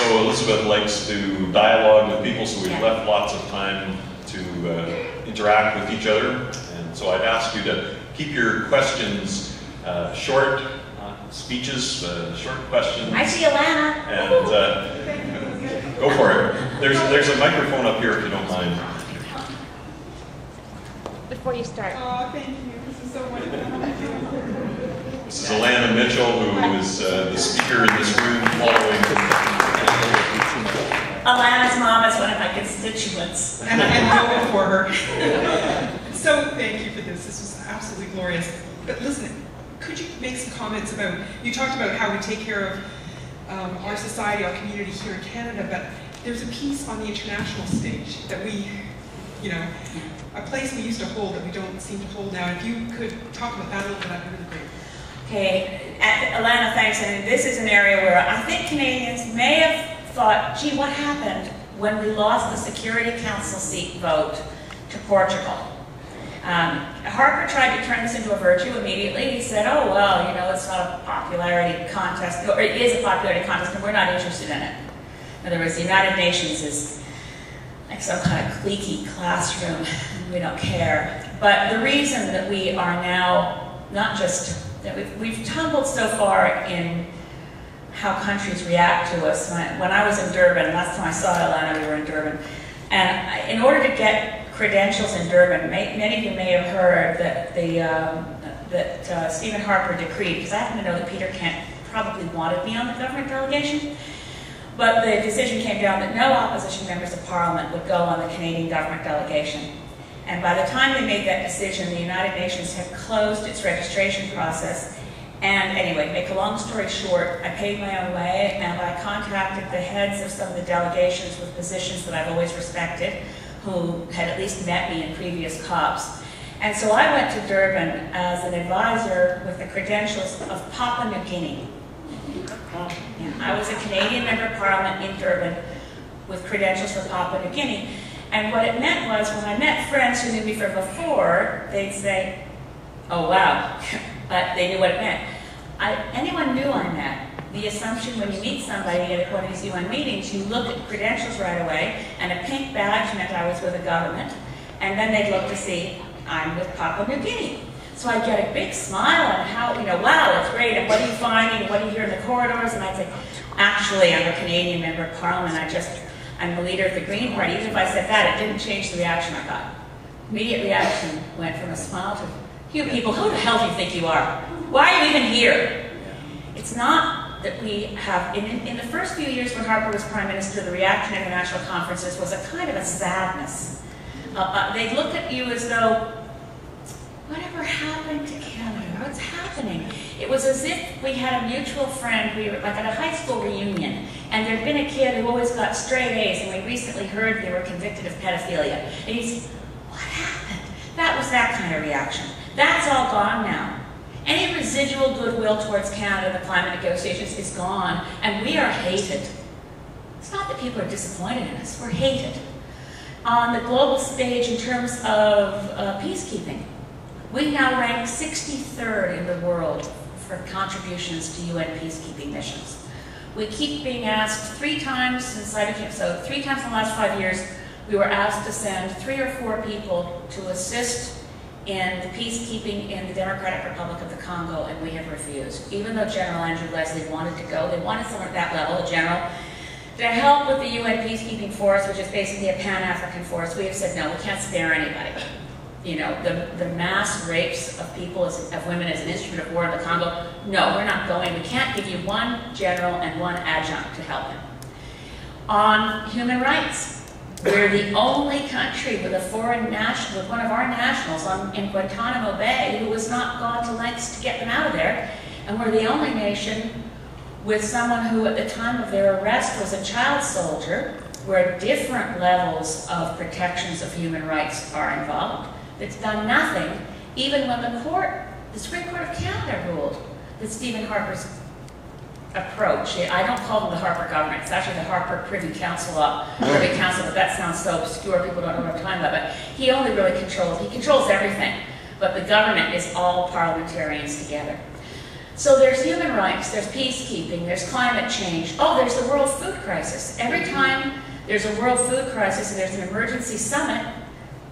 so Elizabeth likes to dialogue with people, so we've left lots of time to interact with each other. And so I'd ask you to keep your questions short, speeches, short questions. I see Alana. And go for it. There's a microphone up here if you don't mind. Before you start. Oh, thank you. This is so wonderful. This is Alana Mitchell, who is the speaker in this room following. Alana's mom is one of my constituents. And I voted for her. So thank you for this. This was absolutely glorious. But listen, could you make some comments about, you talked about how we take care of our society, our community here in Canada, but there's a piece on the international stage that we, you know, a place we used to hold that we don't seem to hold now. If you could talk about that a little bit, that'd be really great. Okay, Alana, thanks. And this is an area where I think Canadians may have thought, gee, what happened when we lost the Security Council seat vote to Portugal? Harper tried to turn this into a virtue immediately. He said, oh, well, you know, it's not a popularity contest, or it is a popularity contest, and we're not interested in it. In other words, the United Nations is like some kind of cliquey classroom, and we don't care. But the reason that we are now, not just, that we've tumbled so far in how countries react to us. When I was in Durban, last time I saw Alana, we were in Durban, and in order to get credentials in Durban, many of you may have heard that Stephen Harper decreed, because I happen to know that Peter Kent probably wanted me on the government delegation, but the decision came down that no opposition members of Parliament would go on the Canadian government delegation. And by the time they made that decision, the United Nations had closed its registration process. And anyway, to make a long story short, I paid my own way, and I contacted the heads of some of the delegations with positions that I've always respected, who had at least met me in previous COPs. And so I went to Durban as an advisor with the credentials of Papua New Guinea. Yeah, I was a Canadian member of Parliament in Durban with credentials for Papua New Guinea. And what it meant was, when I met friends who knew me from before, they'd say, oh wow, but they knew what it meant. Anyone new I met, the assumption when you meet somebody at one of these UN meetings, you look at credentials right away, and a pink badge meant I was with the government, and then they'd look to see, I'm with Papua New Guinea. So I'd get a big smile and how, you know, wow, that's great, and what are you finding, and what do you hear in the corridors? And I'd say, actually, I'm a Canadian member of Parliament, I'm the leader of the Green Party. Even if I said that, it didn't change the reaction I got. Immediate reaction went from a smile to, you people, who the hell do you think you are? Why are you even here? It's not that we have, in the first few years when Harper was Prime Minister, the reaction at international conferences was a kind of a sadness. They'd look at you as though, whatever happened to Canada? What's happening? It was as if we had a mutual friend, we were like at a high school reunion, and there'd been a kid who always got straight A's, and we recently heard they were convicted of pedophilia. And he's, what happened? That was that kind of reaction. That's all gone now. Any residual goodwill towards Canada in the climate negotiations is gone, and we are hated. It's not that people are disappointed in us, we're hated. On the global stage in terms of peacekeeping, we now rank 63rd in the world for contributions to UN peacekeeping missions. We keep being asked 3 times since I became, so 3 times in the last 5 years, we were asked to send 3 or 4 people to assist in the peacekeeping in the Democratic Republic of the Congo, and we have refused. Even though General Andrew Leslie wanted to go, they wanted someone at that level, a general, to help with the UN peacekeeping force, which is basically a Pan-African force. We have said, no, we can't spare anybody. You know, the mass rapes of people, of women as an instrument of war in the Congo, no, we're not going. We can't give you 1 general and 1 adjunct to help him. On human rights, we're the only country with a foreign national, with one of our nationals in Guantanamo Bay who has not gone to lengths to get them out of there. And we're the only nation with someone who at the time of their arrest was a child soldier, where different levels of protections of human rights are involved, that's done nothing, even when the Supreme Court of Canada ruled that Stephen Harper's approach, I don't call them the Harper government, it's actually the Harper Privy Council, but that sounds so obscure, people don't know what I'm talking about, but he only really controls everything, but the government is all parliamentarians together. So there's human rights, there's peacekeeping, there's climate change. Oh, there's the world food crisis. Every time there's a world food crisis and there's an emergency summit,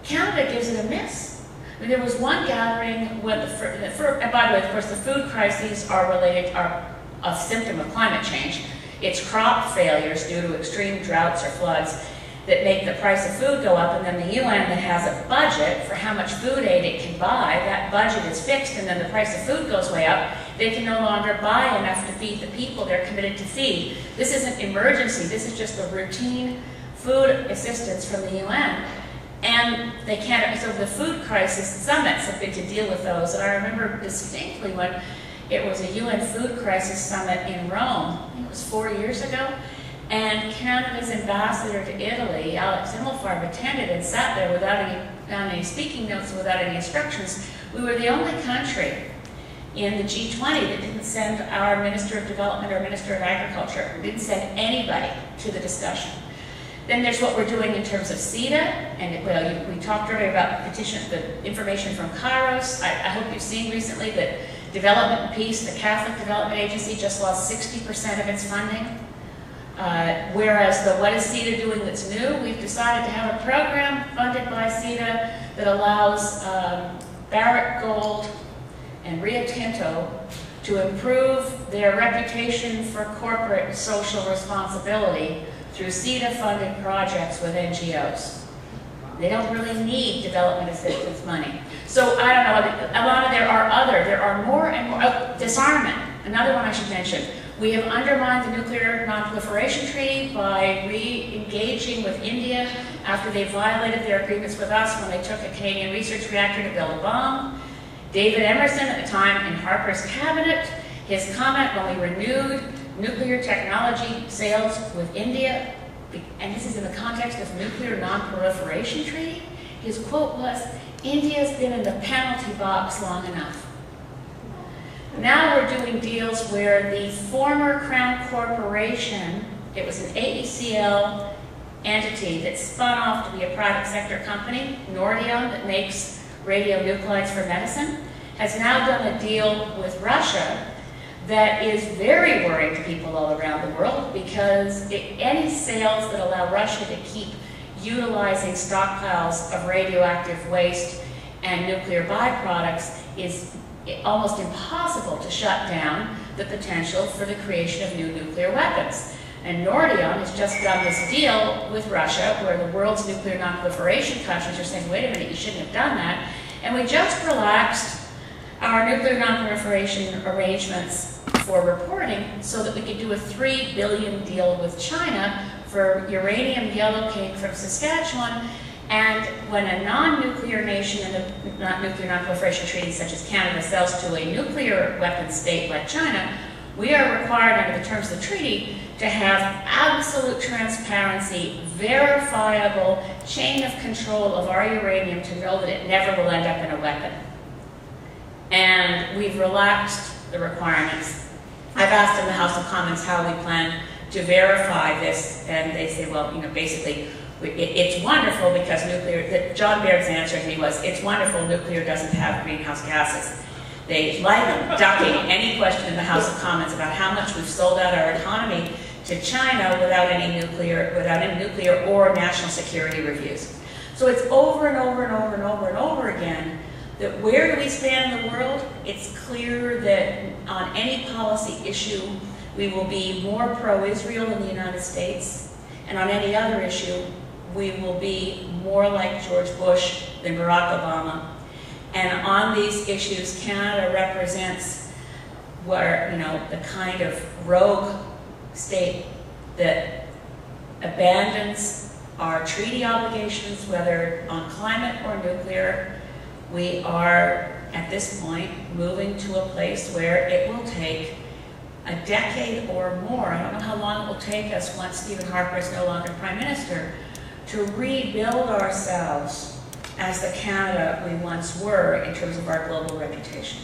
Canada gives it a miss. I mean, there was one gathering when and by the way, of course, the food crises are a symptom of climate change. It's crop failures due to extreme droughts or floods that make the price of food go up, and then the UN that has a budget for how much food aid it can buy, that budget is fixed, and then the price of food goes way up. They can no longer buy enough to feed the people they're committed to feed. This isn't emergency, this is just the routine food assistance from the UN. And they can't, so the food crisis summits have been to deal with those. And I remember distinctly when it was a UN food crisis summit in Rome, I think it was 4 years ago, and Canada's ambassador to Italy, Alex Himmelfarb, attended and sat there without any speaking notes, without any instructions. We were the only country in the G20 that didn't send our Minister of Development or Minister of Agriculture. We didn't send anybody to the discussion. Then there's what we're doing in terms of CETA, and well, we talked earlier about the information from Kairos. I hope you've seen recently that Development and Peace, the Catholic Development Agency, just lost 60% of its funding. Whereas the What is CETA Doing that's new, we've decided to have a program funded by CETA that allows Barrick Gold and Rio Tinto to improve their reputation for corporate social responsibility through CETA-funded projects with NGOs. They don't really need development assistance money. So I don't know, Alana, there are more and more, disarmament, another one I should mention. We have undermined the Nuclear Non-Proliferation Treaty by re-engaging with India after they violated their agreements with us when they took a Canadian research reactor to build a bomb. David Emerson, at the time in Harper's cabinet, his comment when we renewed nuclear technology sales with India, and this is in the context of Nuclear Non-Proliferation Treaty, his quote was, "India's been in the penalty box long enough." Now we're doing deals where the former Crown Corporation, it was an AECL entity that spun off to be a private sector company, Nordion, that makes radionuclides for medicine, has now done a deal with Russia that is very worrying to people all around the world, because any sales that allow Russia to keep utilizing stockpiles of radioactive waste and nuclear byproducts is almost impossible to shut down the potential for the creation of new nuclear weapons. And Nordion has just done this deal with Russia where the world's nuclear non-proliferation countries are saying, wait a minute, you shouldn't have done that. And we just relaxed our nuclear non-proliferation arrangements for reporting so that we could do a $3 billion deal with China for uranium yellowcake from Saskatchewan. And when a non-nuclear nation in the Nuclear Non-Proliferation Treaty, such as Canada, sells to a nuclear weapons state like China, we are required under the terms of the treaty to have absolute transparency, verifiable chain of control of our uranium to know that it never will end up in a weapon. And we've relaxed the requirements. I've asked in the House of Commons how we plan to verify this, and they say, well, you know, basically, it's wonderful because nuclear, John Baird's answer to me was, it's wonderful nuclear doesn't have greenhouse gases. They like ducking any question in the House of Commons about how much we've sold out our economy to China without any nuclear or national security reviews. So it's over and over and over and over and over again that where do we stand in the world? It's clear that on any policy issue, we will be more pro-Israel in the United States, and on any other issue, we will be more like George Bush than Barack Obama. And on these issues, Canada represents where, you know, the kind of rogue state that abandons our treaty obligations, whether on climate or nuclear. We are, at this point, moving to a place where it will take a decade or more, I don't know how long it will take us once Stephen Harper is no longer Prime Minister, to rebuild ourselves as the Canada we once were in terms of our global reputation.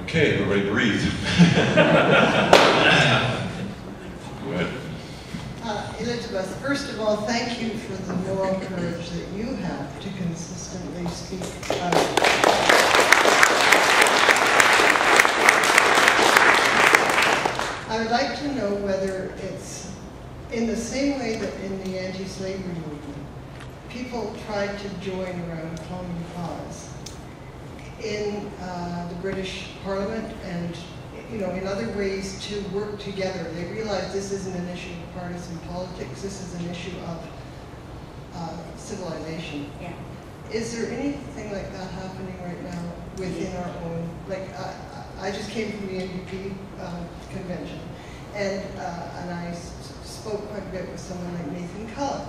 Okay, everybody breathe. Go ahead. of us. First of all, thank you for the moral courage that you have to consistently speak out. I would like to know whether it's in the same way that in the anti-slavery movement, people tried to join around common cause in the British Parliament and, you know, in other ways to work together. They realized this isn't an issue of partisan politics, this is an issue of civilization. Yeah. Is there anything like that happening right now within our own, like, I just came from the NDP convention, and I spoke quite a bit with someone like Nathan Culloch.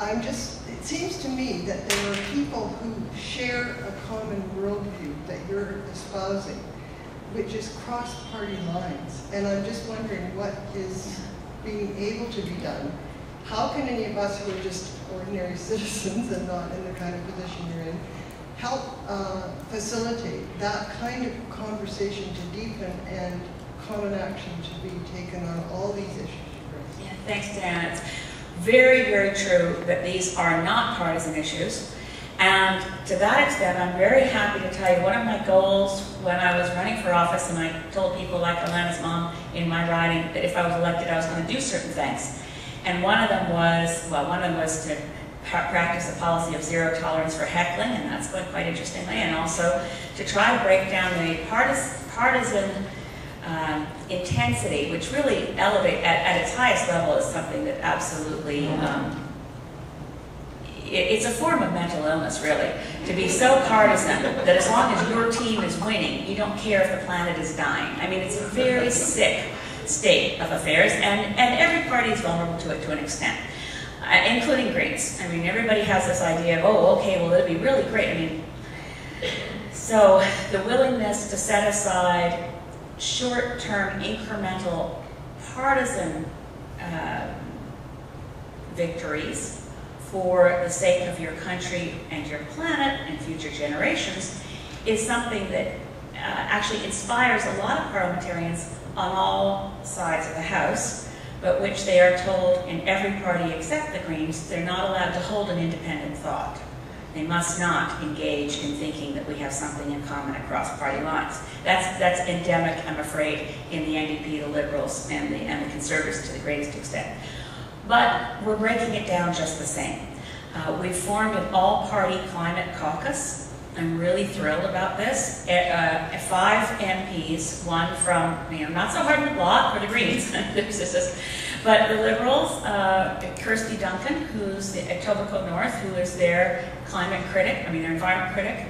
It seems to me that there are people who share a common worldview that you're espousing, which is cross-party lines. And I'm just wondering what is being able to be done. How can any of us who are just ordinary citizens and not in the kind of position you're in, help facilitate that kind of conversation to deepen and common action to be taken on all these issues? Yeah, thanks, Dan. It's very, very true that these are not partisan issues. And to that extent, I'm very happy to tell you one of my goals when I was running for office, and I told people like Alana's mom in my riding that if I was elected, I was going to do certain things. And one of them was to practice a policy of zero tolerance for heckling, and that's going quite interestingly, and also to try to break down the partisan intensity, which really at its highest level is something that absolutely, it's a form of mental illness, really, to be so partisan that as long as your team is winning, you don't care if the planet is dying. I mean, it's a very sick state of affairs, and every party is vulnerable to it to an extent, including Greens. I mean, everybody has this idea of, oh, okay, well, it'd be really great. I mean, so the willingness to set aside short-term, incremental, partisan victories for the sake of your country and your planet and future generations is something that actually inspires a lot of parliamentarians on all sides of the House, but which they are told in every party except the Greens, they're not allowed to hold an independent thought. They must not engage in thinking that we have something in common across party lines. That's endemic, I'm afraid, in the NDP, the Liberals, and the Conservatives to the greatest extent. But we're breaking it down just the same. We've formed an all-party climate caucus. I'm really thrilled about this. 5 MPs, one from, not so hard in the block for the Greens, but the Liberals, Kirsty Duncan, who's the Etobicoke North, who is their climate critic, their environment critic.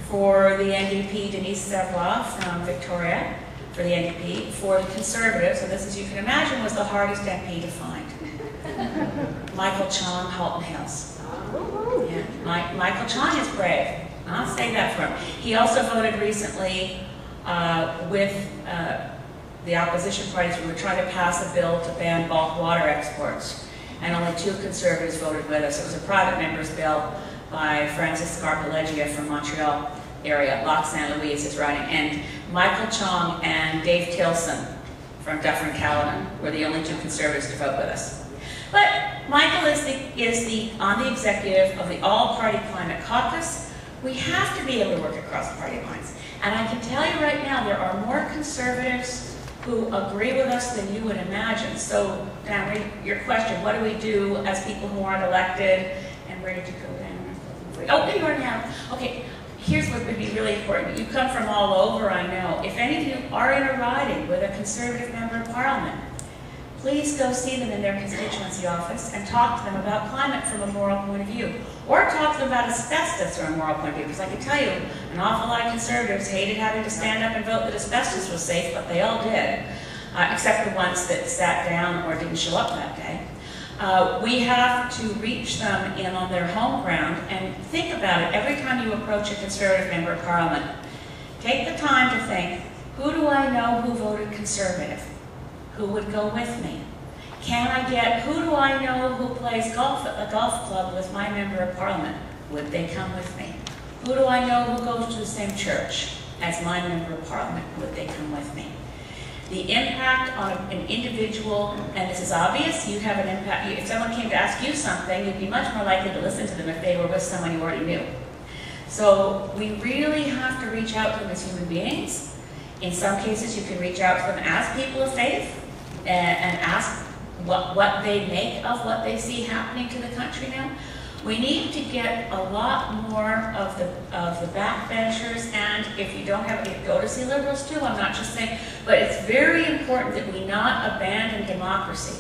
For the NDP, Denise Savoy from Victoria, for the NDP. For the Conservatives, and this, as you can imagine, was the hardest MP to find. Michael Chong, Halton Hills. Yeah. Michael Chong is brave. I'll say that for him. He also voted recently with the opposition parties. We were trying to pass a bill to ban bulk water exports, and only 2 Conservatives voted with us. It was a private member's bill by Francis Scarpaleggia from Montreal area. Lac Saint Louis is riding, and Michael Chong and Dave Tilson from Dufferin-Caledon were the only 2 Conservatives to vote with us. But Michael is on the executive of the All-Party Climate Caucus. We have to be able to work across party lines. And I can tell you right now, there are more Conservatives who agree with us than you would imagine. So, Dan, your question, what do we do as people who aren't elected? And where did you go, Dan? Oh, you already have. Okay, here's what would be really important. You come from all over, I know. If any of you are in a riding with a Conservative member of Parliament, please go see them in their constituency office and talk to them about climate from a moral point of view. Or talk to them about asbestos from a moral point of view, because I can tell you, an awful lot of Conservatives hated having to stand up and vote that asbestos was safe, but they all did, except the ones that sat down or didn't show up that day. We have to reach them in on their home ground, and think about it every time you approach a Conservative member of Parliament. Take the time to think, who do I know who voted Conservative? Who would go with me? Who do I know who plays golf at the golf club with my member of Parliament? Would they come with me? Who do I know who goes to the same church as my member of Parliament? Would they come with me? The impact on an individual, and this is obvious, you have an impact. If someone came to ask you something, you'd be much more likely to listen to them if they were with someone you already knew. So we really have to reach out to them as human beings. In some cases, you can reach out to them as people of faith and ask what they make of what they see happening to the country now. We need to get a lot more of the backbenchers, and if you don't have it, go to see liberals too, I'm not just saying, but it's very important that we not abandon democracy.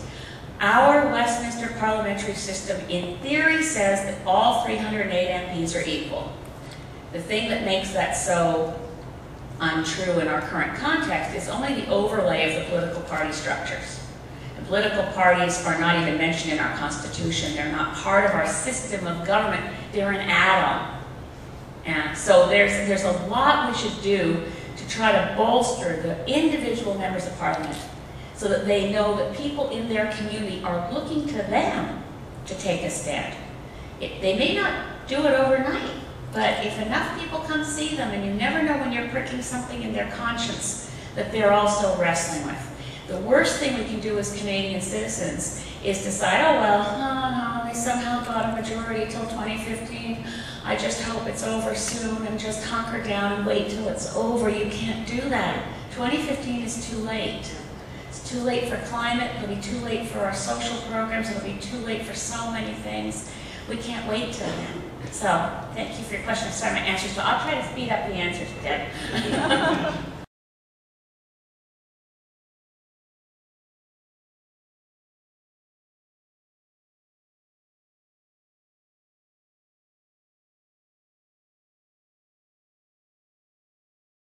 Our Westminster parliamentary system in theory says that all 308 MPs are equal. The thing that makes that so untrue in our current context is only the overlay of the political party structures. The political parties are not even mentioned in our Constitution. They're not part of our system of government. They're an add-on. And so there's a lot we should do to try to bolster the individual members of Parliament so that they know that people in their community are looking to them to take a stand. They may not do it overnight, but if enough people come see them, and you never know when you're pricking something in their conscience that they're also wrestling with. The worst thing we can do as Canadian citizens is decide, oh well, they somehow got a majority till 2015. I just hope it's over soon, and just hunker down and wait till it's over. You can't do that. 2015 is too late. It's too late for climate. It'll be too late for our social programs. It'll be too late for so many things. We can't wait till then. So, thank you for your question. I'm sorry my answers, but I'll try to speed up the answers, Deb.